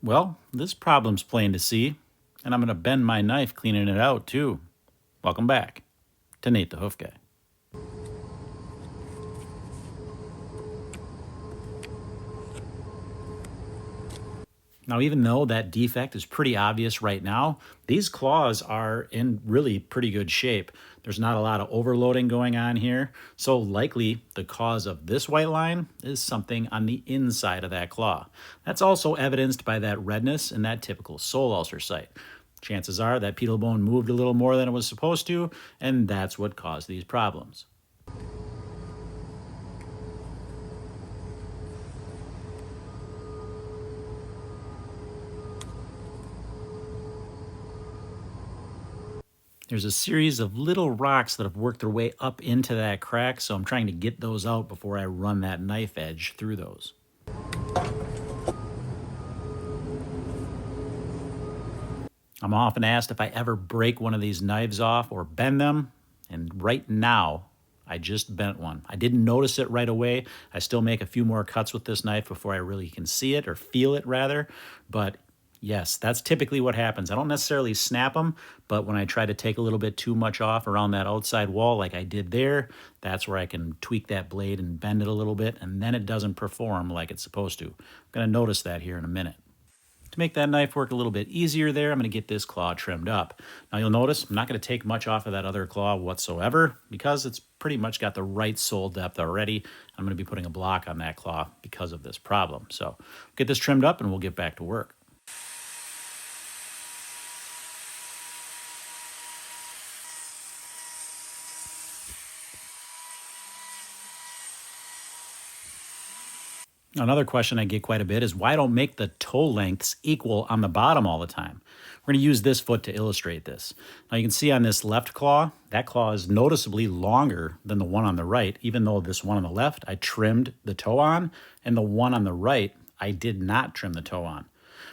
Well, this problem's plain to see, and I'm going to bend my knife cleaning it out too. Welcome back to Nate the Hoof Guy. Now, even though that defect is pretty obvious right now, these claws are in really pretty good shape. There's not a lot of overloading going on here, so likely the cause of this white line is something on the inside of that claw. That's also evidenced by that redness in that typical sole ulcer site. Chances are that pedal bone moved a little more than it was supposed to, and that's what caused these problems. There's a series of little rocks that have worked their way up into that crack, so I'm trying to get those out before I run that knife edge through those. I'm often asked if I ever break one of these knives off or bend them, and right now, I just bent one. I didn't notice it right away. I still make a few more cuts with this knife before I really can see it, or feel it rather, but yes, that's typically what happens. I don't necessarily snap them, but when I try to take a little bit too much off around that outside wall like I did there, that's where I can tweak that blade and bend it a little bit, and then it doesn't perform like it's supposed to. I'm going to notice that here in a minute. To make that knife work a little bit easier there, I'm going to get this claw trimmed up. Now you'll notice I'm not going to take much off of that other claw whatsoever because it's pretty much got the right sole depth already. I'm going to be putting a block on that claw because of this problem. So get this trimmed up and we'll get back to work. Another question I get quite a bit is why I don't make the toe lengths equal on the bottom all the time. We're going to use this foot to illustrate this. Now you can see on this left claw, that claw is noticeably longer than the one on the right, even though this one on the left I trimmed the toe on, and the one on the right I did not trim the toe on.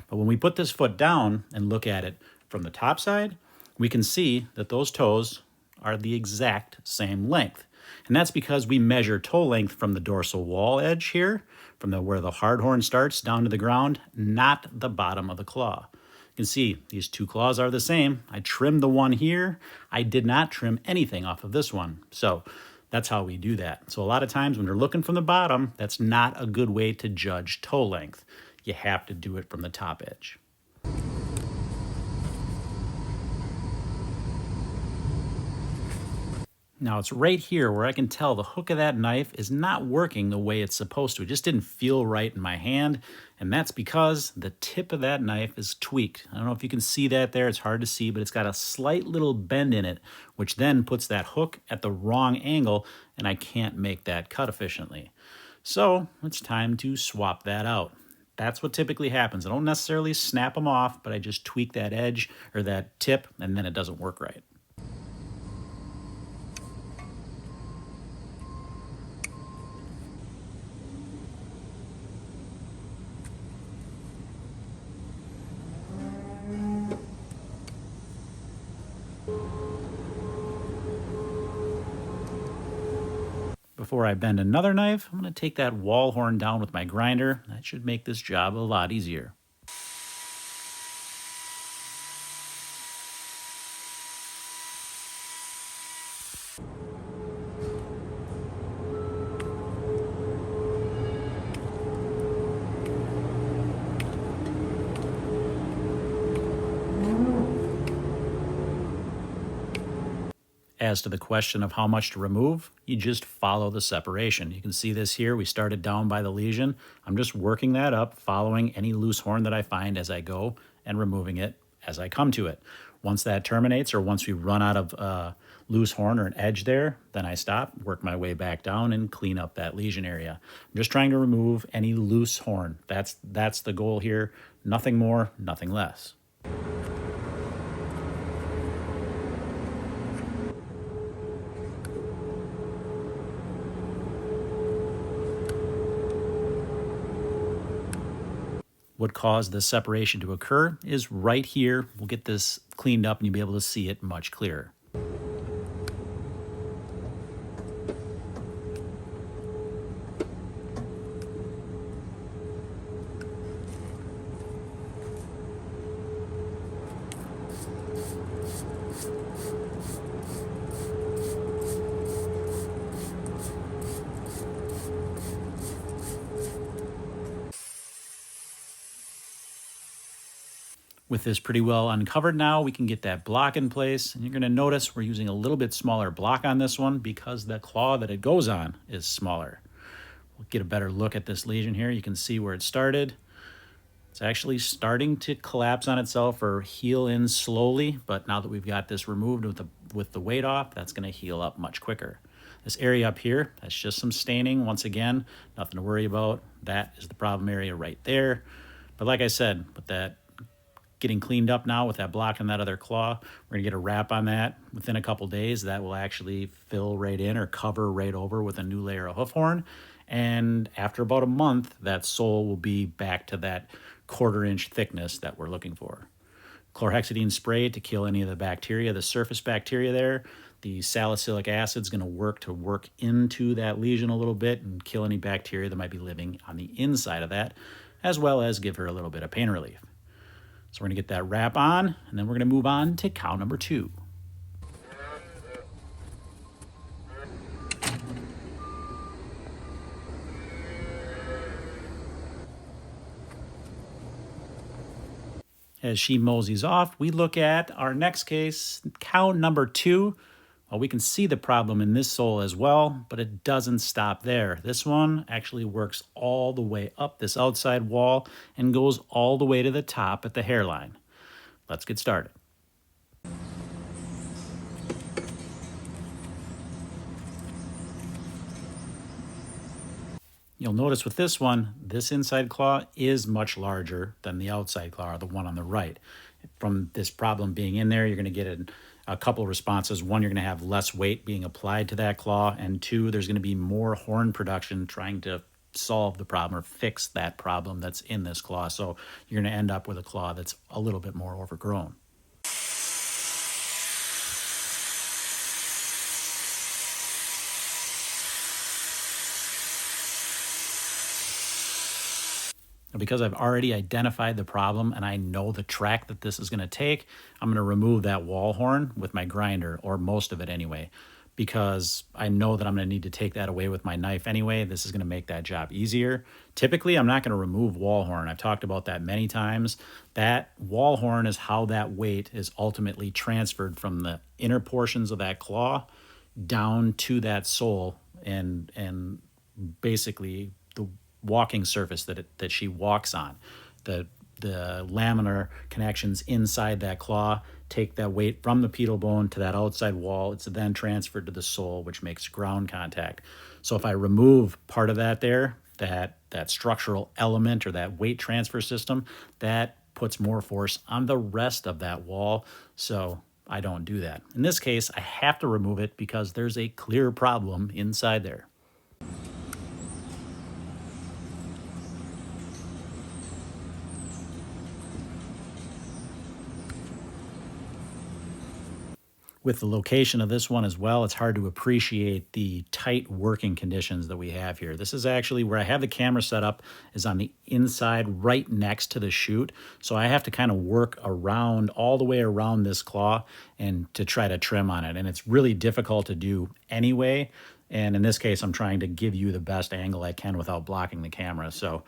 But when we put this foot down and look at it from the top side, we can see that those toes are the exact same length. And that's because we measure toe length from the dorsal wall edge here, from where the hard horn starts down to the ground, not the bottom of the claw. You can see these two claws are the same. I trimmed the one here. I did not trim anything off of this one. So that's how we do that. So a lot of times when you're looking from the bottom, that's not a good way to judge toe length. You have to do it from the top edge. Now it's right here where I can tell the hook of that knife is not working the way it's supposed to. It just didn't feel right in my hand, and that's because the tip of that knife is tweaked. I don't know if you can see that there. It's hard to see, but it's got a slight little bend in it, which then puts that hook at the wrong angle, and I can't make that cut efficiently. So it's time to swap that out. That's what typically happens. I don't necessarily snap them off, but I just tweak that edge or that tip, and then it doesn't work right. Before I bend another knife, I'm going to take that wall horn down with my grinder. That should make this job a lot easier. As to the question of how much to remove, you just follow the separation. You can see this here. We started down by the lesion. I'm just working that up, following any loose horn that I find as I go and removing it as I come to it. Once that terminates, or once we run out of loose horn or an edge there, then I stop, work my way back down and clean up that lesion area. I'm just trying to remove any loose horn. That's the goal here. Nothing more, nothing less. What caused this separation to occur is right here. We'll get this cleaned up and you'll be able to see it much clearer. With this pretty well uncovered now, we can get that block in place. And you're going to notice we're using a little bit smaller block on this one because the claw that it goes on is smaller. We'll get a better look at this lesion here. You can see where it started. It's actually starting to collapse on itself or heal in slowly, but now that we've got this removed with the weight off, that's going to heal up much quicker. This area up here, that's just some staining. Once again, nothing to worry about. That is the problem area right there. But like I said, with that getting cleaned up now with that block and that other claw, we're gonna get a wrap on that within a couple days. That will actually fill right in or cover right over with a new layer of hoof horn. And after about a month, that sole will be back to that 1/4 inch thickness that we're looking for. Chlorhexidine spray to kill any of the bacteria, the surface bacteria there. The salicylic acid is going to work into that lesion a little bit and kill any bacteria that might be living on the inside of that, as well as give her a little bit of pain relief. So we're going to get that wrap on, and then we're going to move on to cow number 2. As she moseys off, we look at our next case, cow number 2. Well, we can see the problem in this sole as well, but it doesn't stop there. This one actually works all the way up this outside wall and goes all the way to the top at the hairline. Let's get started. You'll notice with this one, this inside claw is much larger than the outside claw, or the one on the right. From this problem being in there, you're going to get a couple of responses. One, you're going to have less weight being applied to that claw, and 2, there's going to be more horn production trying to solve the problem or fix that problem that's in this claw. So you're going to end up with a claw that's a little bit more overgrown. Because I've already identified the problem and I know the track that this is going to take, I'm going to remove that wall horn with my grinder, or most of it anyway, because I know that I'm going to need to take that away with my knife anyway. This is going to make that job easier. Typically, I'm not going to remove wall horn. I've talked about that many times. That wall horn is how that weight is ultimately transferred from the inner portions of that claw down to that sole, and basically the walking surface that she walks on. The laminar connections inside that claw take that weight from the pedal bone to that outside wall. It's then transferred to the sole, which makes ground contact. So if I remove part of that there, that structural element or that weight transfer system, that puts more force on the rest of that wall. So I don't do that. In this case, I have to remove it because there's a clear problem inside there. With the location of this one as well, it's hard to appreciate the tight working conditions that we have here. This is actually where I have the camera set up, is on the inside right next to the chute. So I have to kind of work around, all the way around this claw, and to try to trim on it. And it's really difficult to do anyway. And in this case, I'm trying to give you the best angle I can without blocking the camera. So,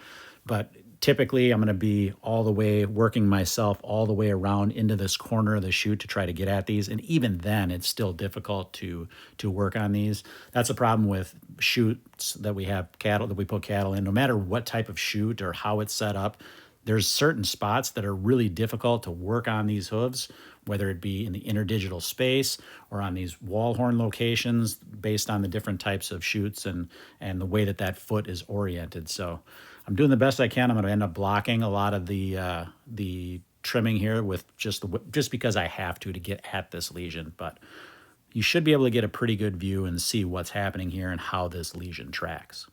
but typically I'm going to be all the way working myself all the way around into this corner of the chute to try to get at these. And even then it's still difficult to work on these. That's a problem with chutes that we have cattle, that we put cattle in. No matter what type of chute or how it's set up, there's certain spots that are really difficult to work on these hooves, whether it be in the interdigital space or on these wall horn locations based on the different types of chutes and the way that foot is oriented. So I'm doing the best I can. I'm going to end up blocking a lot of the trimming here with just because I have to get at this lesion. But you should be able to get a pretty good view and see what's happening here and how this lesion tracks.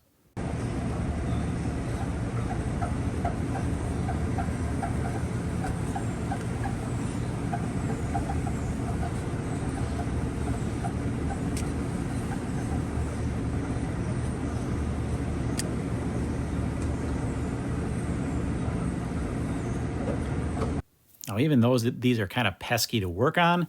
Now, even though these are kind of pesky to work on,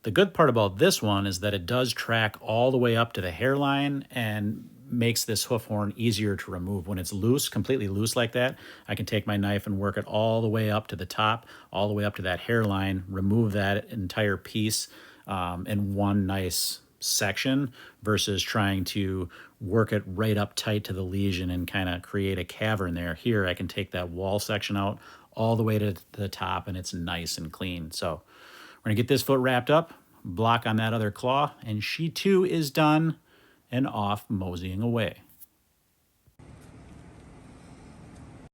The good part about this one is that it does track all the way up to the hairline and makes this hoof horn easier to remove. When it's loose, completely loose like that, I can take my knife and work it all the way up to the top, all the way up to that hairline, remove that entire piece in one nice section versus trying to work it right up tight to the lesion and kind of create a cavern there. Here, I can take that wall section out all the way to the top and it's nice and clean. So we're gonna get this foot wrapped up, block on that other claw, and she too is done and off moseying away.